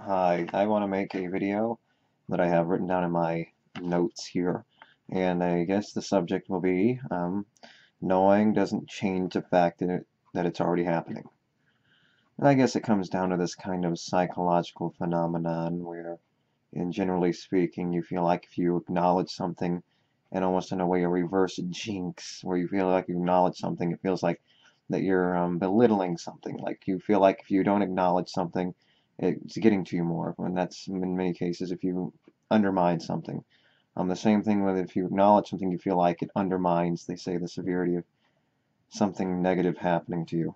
Hi, I want to make a video that I have written down in my notes here, and I guess the subject will be knowing doesn't change the fact that it's already happening. And I guess it comes down to this kind of psychological phenomenon where, in generally speaking, you feel like if you acknowledge something, and almost in a way a reverse jinx, where you feel like you acknowledge something, it feels like that you're belittling something. Like you feel like if you don't acknowledge something, it's getting to you more. And that's in many cases if you undermine something. The same thing with if you acknowledge something, you feel like it undermines, they say, the severity of something negative happening to you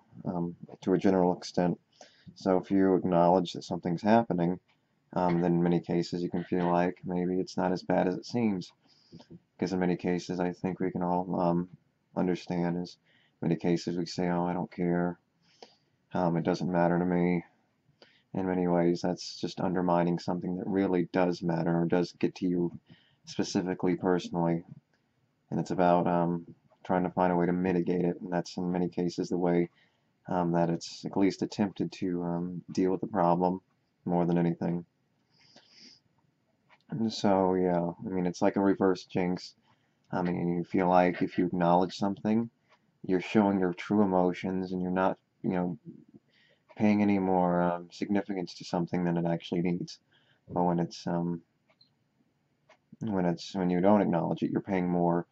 to a general extent. So if you acknowledge that something's happening, then in many cases you can feel like maybe it's not as bad as it seems. Because in many cases, I think we can all understand is many cases we say, oh, I don't care, it doesn't matter to me. In many ways, that's just undermining something that really does matter or does get to you specifically, personally. And it's about trying to find a way to mitigate it, and that's in many cases the way that it's at least attempted to deal with the problem more than anything. And so, yeah, I mean, it's like a reverse jinx. I mean, you feel like if you acknowledge something, you're showing your true emotions and you're not, paying any more significance to something than it actually needs. But when you don't acknowledge it, you're paying more,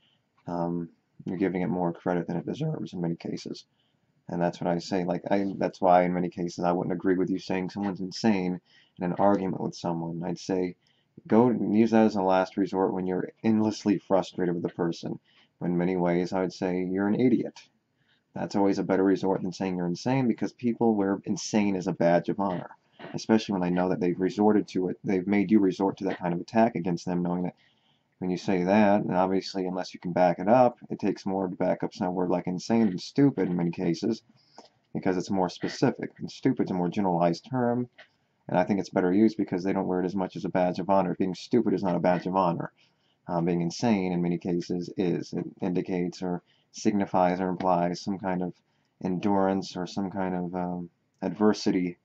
um, you're giving it more credit than it deserves in many cases. And that's what I say. That's why in many cases I wouldn't agree with you saying someone's insane in an argument with someone. I'd say go and use that as a last resort when you're endlessly frustrated with the person. In many ways, I would say you're an idiot. That's always a better resort than saying you're insane because people wear insane as a badge of honor, especially when they know that they've resorted to it. They've made you resort to that kind of attack against them, knowing that when you say that, and obviously unless you can back it up, it takes more to back up some word like insane and stupid in many cases because it's more specific. And stupid's a more generalized term, and I think it's better used because they don't wear it as much as a badge of honor. Being stupid is not a badge of honor. Being insane in many cases is. It indicates or signifies or implies some kind of endurance or some kind of adversity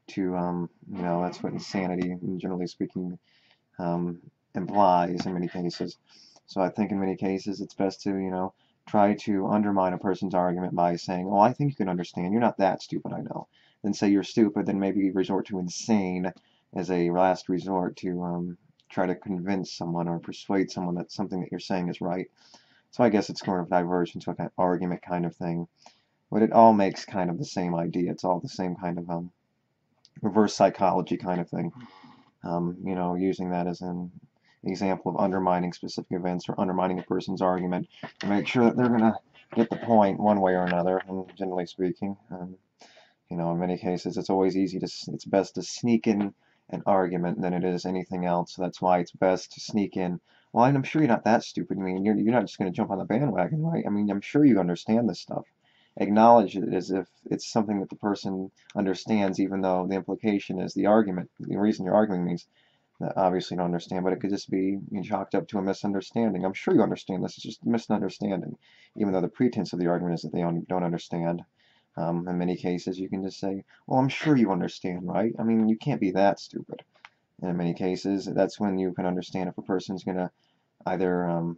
to, that's what insanity, generally speaking, um, implies in many cases. So I think in many cases it's best to, try to undermine a person's argument by saying, oh, I think you can understand. You're not that stupid, I know. Then say you're stupid, then maybe resort to insane as a last resort to try to convince someone or persuade someone that something that you're saying is right. So I guess it's sort of diversion to a kind of argument kind of thing. But it all makes kind of the same idea. It's all the same kind of reverse psychology kind of thing. Using that as an example of undermining specific events or undermining a person's argument to make sure that they're going to get the point one way or another, and generally speaking. In many cases, it's best to sneak in an argument than it is anything else. So that's why it's best to sneak in. Well, I'm sure you're not that stupid. I mean, you're not just going to jump on the bandwagon, right? I mean, I'm sure you understand this stuff. Acknowledge it as if it's something that the person understands, even though the implication is the argument. The reason you're arguing means that obviously you don't understand, but it could just be chalked up to a misunderstanding. I'm sure you understand this. It's just a misunderstanding, even though the pretense of the argument is that they don't understand. In many cases, you can just say, well, I'm sure you understand, right? I mean, you can't be that stupid. And in many cases, that's when you can understand if a person's going to either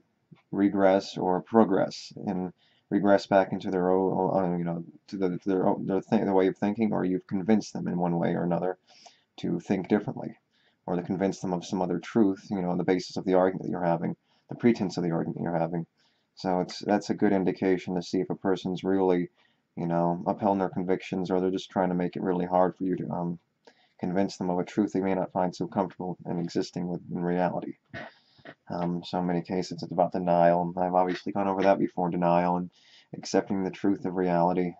regress or progress and regress back into their own, to their way of thinking, or you've convinced them in one way or another to think differently, or to convince them of some other truth, on the basis of the argument that you're having, the pretense of the argument you're having. So that's a good indication to see if a person's really upheld their convictions, or they're just trying to make it really hard for you to convince them of a truth they may not find so comfortable in existing with in reality. So in many cases, it's about denial, and I've obviously gone over that before, denial and accepting the truth of reality.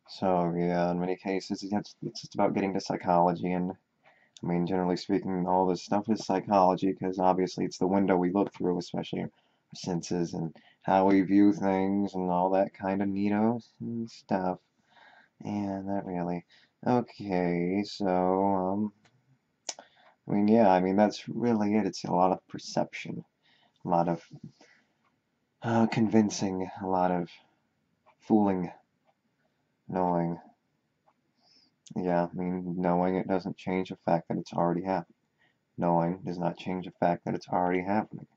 So yeah, in many cases, it's just about getting to psychology, and I mean, generally speaking, all this stuff is psychology, because obviously it's the window we look through, especially our senses and how we view things and all that kind of neato and stuff. And that really, okay, so, I mean, yeah, I mean, that's really it. It's a lot of perception, a lot of convincing, a lot of fooling, knowing. Yeah, I mean, knowing it doesn't change the fact that it's already happened. Knowing does not change the fact that it's already happening.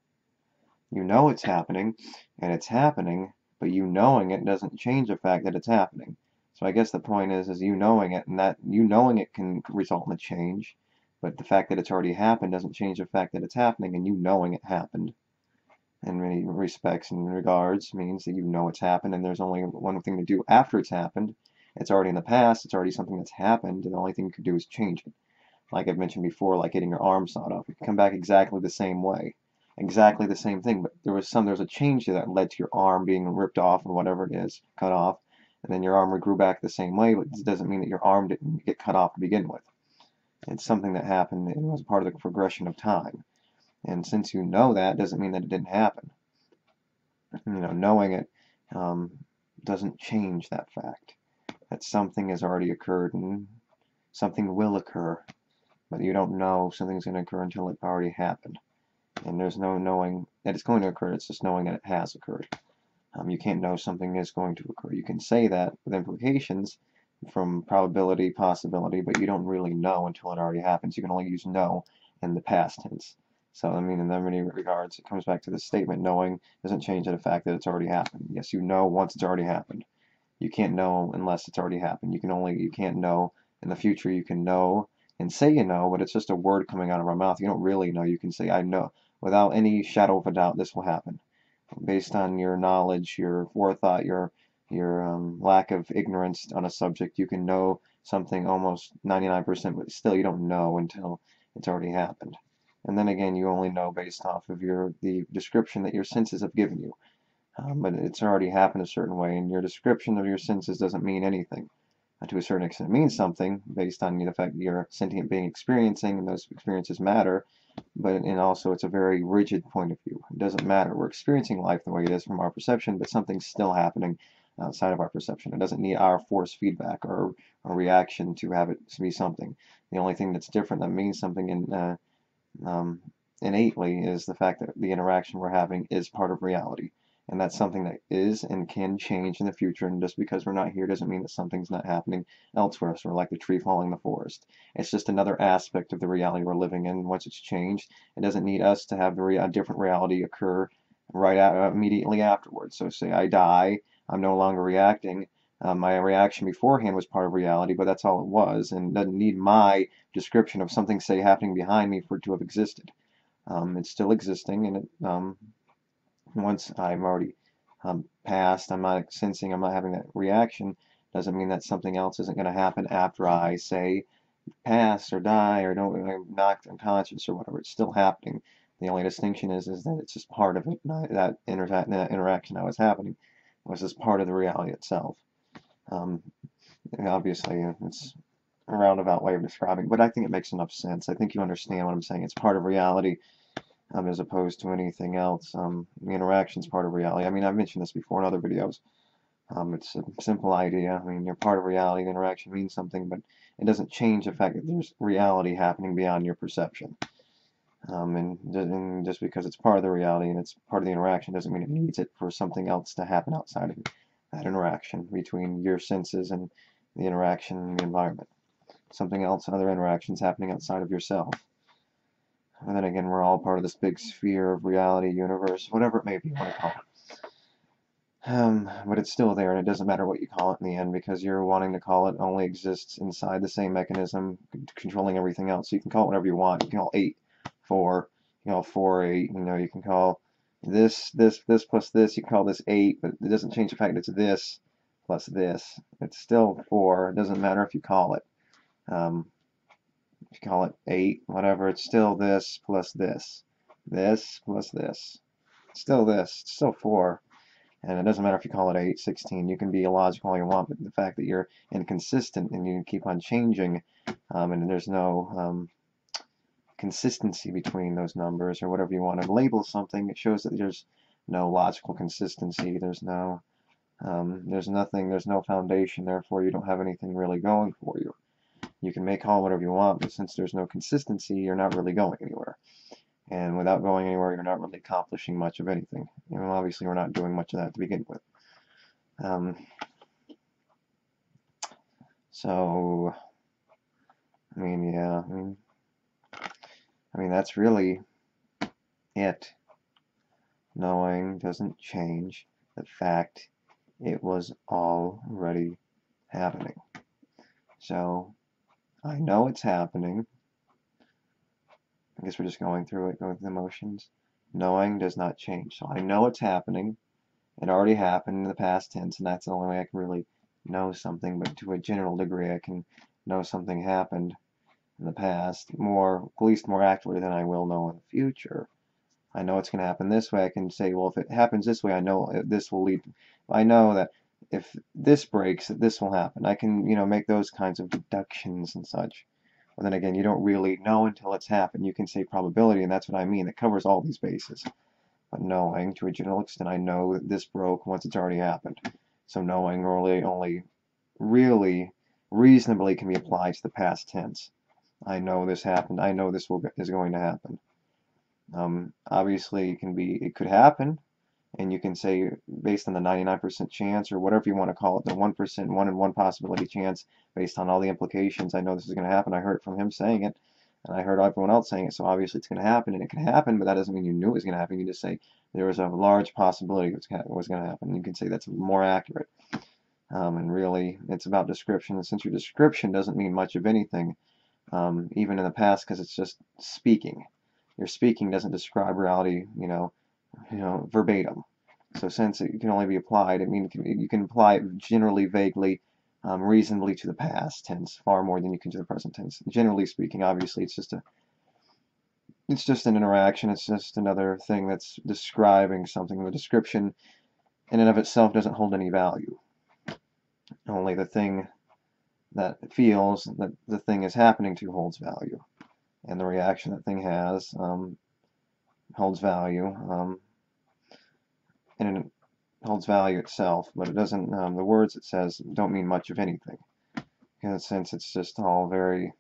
You know it's happening, and it's happening, but you knowing it doesn't change the fact that it's happening. So I guess the point is you knowing it, and that you knowing it can result in a change, but the fact that it's already happened doesn't change the fact that it's happening, and you knowing it happened. In many respects and regards, means that you know it's happened, and there's only one thing to do after it's happened. It's already in the past, it's already something that's happened, and the only thing you could do is change it. Like I've mentioned before, like getting your arm sawed off. It can come back exactly the same way. Exactly the same thing, but there was a change that led to your arm being ripped off or whatever it is, cut off, and then your arm grew back the same way, but it doesn't mean that your arm didn't get cut off to begin with. It's something that happened and was part of the progression of time. And since you know that, doesn't mean that it didn't happen. Knowing it um, doesn't change that fact that something has already occurred and something will occur, but you don't know something's going to occur until it already happened. And there's no knowing that it's going to occur, it's just knowing that it has occurred. You can't know something is going to occur. You can say that with implications from probability, possibility, but you don't really know until it already happens. You can only use know in the past tense. So, I mean, in many regards, it comes back to the statement, knowing doesn't change the fact that it's already happened. Yes, you know once it's already happened. You can't know unless it's already happened. You can't know in the future. You can know and say you know, but it's just a word coming out of our mouth. You don't really know. You can say I know without any shadow of a doubt this will happen, based on your knowledge, your forethought, your lack of ignorance on a subject. You can know something almost 99%, but still you don't know until it's already happened. And then again, you only know based off of the description that your senses have given you. But it's already happened a certain way, and your description of your senses doesn't mean anything. To a certain extent, it means something based on the fact that you're a sentient being experiencing, and those experiences matter. But and also, it's a very rigid point of view. It doesn't matter. We're experiencing life the way it is from our perception, but something's still happening outside of our perception. It doesn't need our force feedback or a reaction to have it be something. The only thing that's different that means something um, innately is the fact that the interaction we're having is part of reality. And that's something that is and can change in the future. And just because we're not here doesn't mean that something's not happening elsewhere. So we're like the tree falling in the forest. It's just another aspect of the reality we're living in. Once it's changed, it doesn't need us to have a different reality occur immediately afterwards. So say I die, I'm no longer reacting. My reaction beforehand was part of reality, but that's all it was, and doesn't need my description of something, say, happening behind me for it to have existed. It's still existing, and once I'm already past, I'm not sensing, I'm not having that reaction, doesn't mean that something else isn't going to happen after I, say, pass or die or don't I'm knocked unconscious or whatever. It's still happening. The only distinction is that it's just part of it. That interaction that was happening was just part of the reality itself. Um, Obviously, it's a roundabout way of describing, but I think it makes enough sense. I think you understand what I'm saying. It's part of reality, as opposed to anything else. The interaction is part of reality. I mean, I've mentioned this before in other videos. It's a simple idea. I mean, you're part of reality. The interaction means something, but it doesn't change the fact that there's reality happening beyond your perception. And just because it's part of the reality and it's part of the interaction doesn't mean it needs it for something else to happen outside of that interaction between your senses and the interaction in the environment. Something else, other interactions happening outside of yourself. And then again, we're all part of this big sphere of reality, universe, whatever it may be you want to call it. But it's still there, and it doesn't matter what you call it in the end, because you're wanting to call it only exists inside the same mechanism controlling everything else. So you can call it whatever you want. You can call 8 4, you can call 4 8. You can call this plus this. You can call this 8, but it doesn't change the fact that it's this plus this. It's still 4. It doesn't matter if you call it. If you call it 8, whatever, it's still this plus this. This plus this. It's still this. It's still 4. And it doesn't matter if you call it 8, 16. You can be illogical all you want, but the fact that you're inconsistent and you keep on changing, and there's no consistency between those numbers or whatever you want to label something, it shows that there's no logical consistency. There's nothing, there's no foundation, therefore you don't have anything really going for you. You can make call whatever you want, but since there's no consistency, you're not really going anywhere. And without going anywhere, you're not really accomplishing much of anything. Obviously, we're not doing much of that to begin with. So I mean, yeah, I mean that's really it. Knowing doesn't change the fact it was already happening. So I know it's happening. I guess we're just going through it, going through the motions. Knowing does not change. So I know it's happening. It already happened in the past tense, and that's the only way I can really know something. But to a general degree, I can know something happened in the past more, at least more accurately than I will know in the future. I know it's going to happen this way. I can say, well, if it happens this way, I know this will lead. I know that if this breaks, that this will happen. I can, make those kinds of deductions and such. But then again, you don't really know until it's happened. You can say probability, and that's what I mean. It covers all these bases. But knowing, to a general extent, I know that this broke once it's already happened. So knowing really reasonably can be applied to the past tense. I know this happened. I know this is going to happen. Obviously, it could happen, and you can say based on the 99% chance or whatever you want to call it, the 1%, 1 in 1 possibility chance, based on all the implications. I know this is going to happen. I heard it from him saying it, and I heard everyone else saying it, so obviously it's going to happen, and it can happen, but that doesn't mean you knew it was going to happen. You just say there was a large possibility it was going to happen, and you can say that's more accurate. And really, it's about description, and since your description doesn't mean much of anything, even in the past, because it's just speaking. Your speaking doesn't describe reality, verbatim. So since it can only be applied, I mean, you can apply it generally, vaguely, reasonably to the past tense, far more than you can to the present tense. Generally speaking, obviously, it's just an interaction. It's just another thing that's describing something. The description, in and of itself, doesn't hold any value. Only the thing that feels that the thing is happening to holds value, and the reaction that thing has holds value, and it holds value itself, but it doesn't. The words it says don't mean much of anything, because since it's just all very,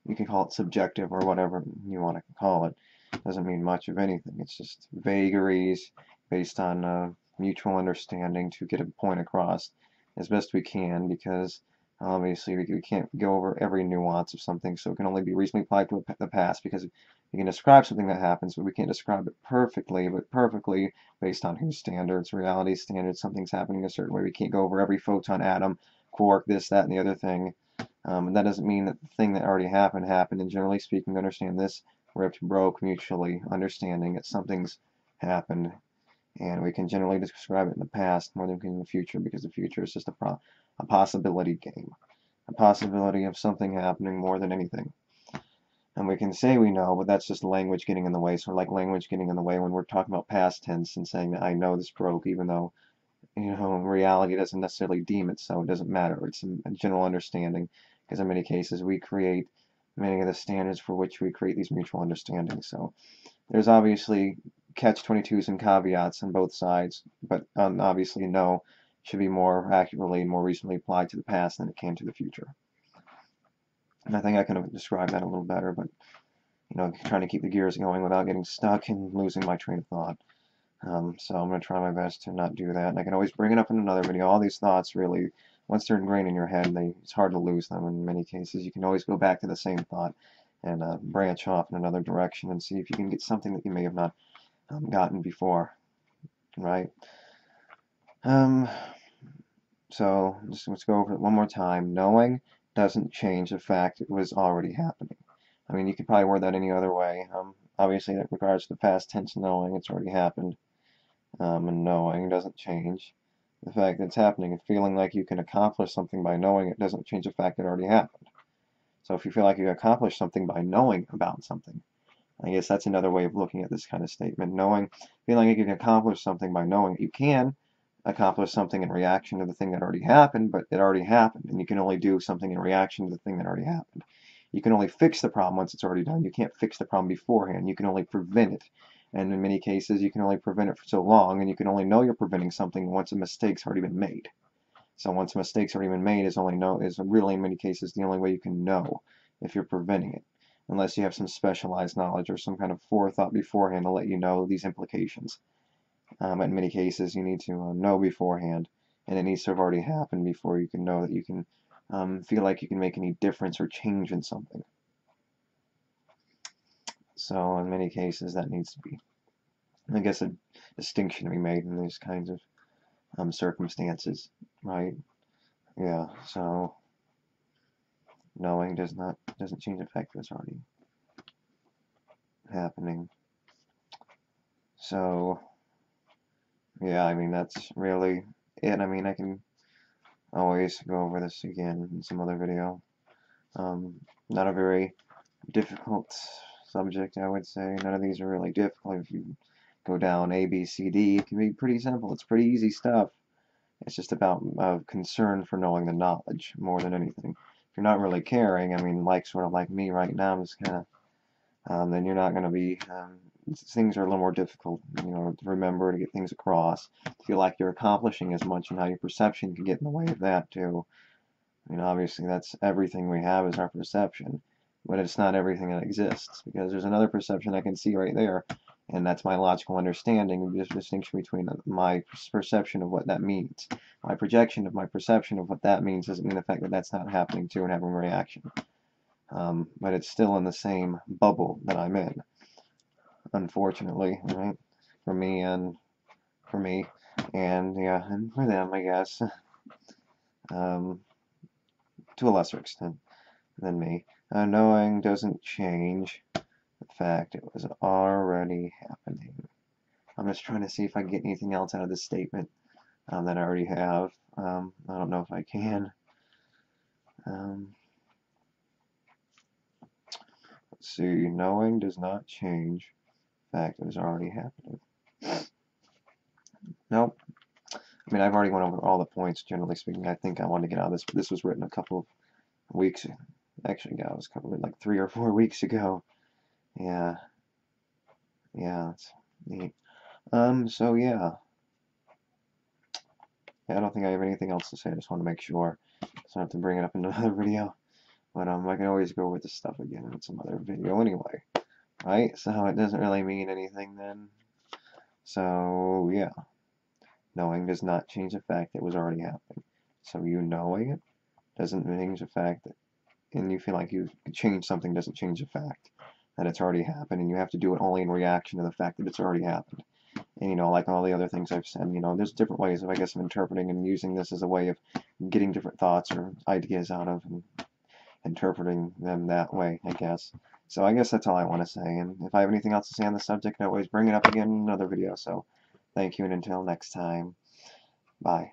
you can call it subjective or whatever you want to call it. It doesn't mean much of anything. It's just vagaries based on mutual understanding to get a point across as best we can, because obviously we can't go over every nuance of something, so it can only be reasonably applied to the past, because you can describe something that happens, but we can't describe it perfectly, but perfectly based on whose standards, reality standards, something's happening a certain way. We can't go over every photon, atom, quark, this, that, and the other thing. And that doesn't mean that the thing that already happened, and generally speaking, understand this, ripped, broke, mutually understanding that something's happened, and we can generally describe it in the past more than we can in the future, because the future is just a possibility game, a possibility of something happening more than anything. And we can say we know, but that's just language getting in the way. So like language getting in the way when we're talking about past tense and saying that I know this broke, even though reality doesn't necessarily deem it so. It doesn't matter. It's a general understanding, because in many cases we create many of the standards for which we create these mutual understandings. So there's obviously catch-22s and caveats on both sides, but obviously no should be more accurately and more recently applied to the past than it can to the future. And I think I can describe that a little better, but trying to keep the gears going without getting stuck and losing my train of thought. So I'm going to try my best to not do that. And I can always bring it up in another video. All these thoughts really, once they're ingrained in your head, it's hard to lose them in many cases. You can always go back to the same thought and branch off in another direction and see if you can get something that you may have not gotten before, right? So let's go over it one more time. Knowing doesn't change the fact it was already happening. I mean, you could probably word that any other way. Obviously, that regards the past tense, knowing it's already happened. And knowing doesn't change the fact that it's happening. And feeling like you can accomplish something by knowing it doesn't change the fact that it already happened. So if you feel like you accomplished something by knowing about something, I guess that's another way of looking at this kind of statement. Feeling like you can accomplish something by knowing you can accomplish something in reaction to the thing that already happened, but it already happened, and you can only do something in reaction to the thing that already happened. You can only fix the problem once it's already done. You can't fix the problem beforehand. You can only prevent it. And in many cases, you can only prevent it for so long, and you can only know you're preventing something once a mistake's already been made. So once a mistake's already been made is really in many cases the only way you can know if you're preventing it, unless you have some specialized knowledge or some kind of forethought beforehand to let you know these implications. But in many cases, you need to know beforehand, and it needs to have already happened before you can know that you can feel like you can make any difference or change in something. So in many cases that needs to be, I guess, a distinction to be made in these kinds of circumstances, right? Yeah, so knowing doesn't change the fact that it's already happening. So yeah, I mean that's really it. I mean I can always go over this again in some other video. Not a very difficult subject, I would say. None of these are really difficult. If you go down A, B, C, D, it can be pretty simple. It's pretty easy stuff. It's just about concern for knowing the knowledge more than anything. If you're not really caring, I mean, like sort of like me right now, I'm just kind of, then you're not going to be, things are a little more difficult, you know, to remember, to get things across, to feel like you're accomplishing as much, and how your perception can get in the way of that too. I mean, obviously that's everything we have is our perception, but it's not everything that exists, because there's another perception I can see right there, and that's my logical understanding of the distinction between my perception of what that means. My projection of my perception of what that means doesn't mean the fact that that's not happening too and having a reaction. But it's still in the same bubble that I'm in, unfortunately, right? For me and yeah, and for them, I guess, to a lesser extent than me. Knowing doesn't change the fact it was already happening. I'm just trying to see if I can get anything else out of this statement that I already have. I don't know if I can. Let's see. Knowing does not change the fact it was already happening. Nope. I mean, I've already went over all the points, generally speaking. I think I wanted to get out of this. This was written a couple of weeks. Actually, yeah, it was probably like 3 or 4 weeks ago. Yeah. Yeah, that's neat. So yeah. I don't think I have anything else to say. I just want to make sure, so I have to bring it up in another video. But I can always go with this stuff again in some other video anyway, right? So it doesn't really mean anything then. So yeah, knowing does not change the fact that it was already happening. So you knowing it doesn't change the fact that, and you feel like you change something doesn't change the fact that it's already happened, and you have to do it only in reaction to the fact that it's already happened. And, you know, like all the other things I've said, you know, there's different ways of, I guess, of interpreting and using this as a way of getting different thoughts or ideas out of and interpreting them that way, I guess. So I guess that's all I want to say. And if I have anything else to say on the subject, I always bring it up again in another video. So thank you, and until next time, bye.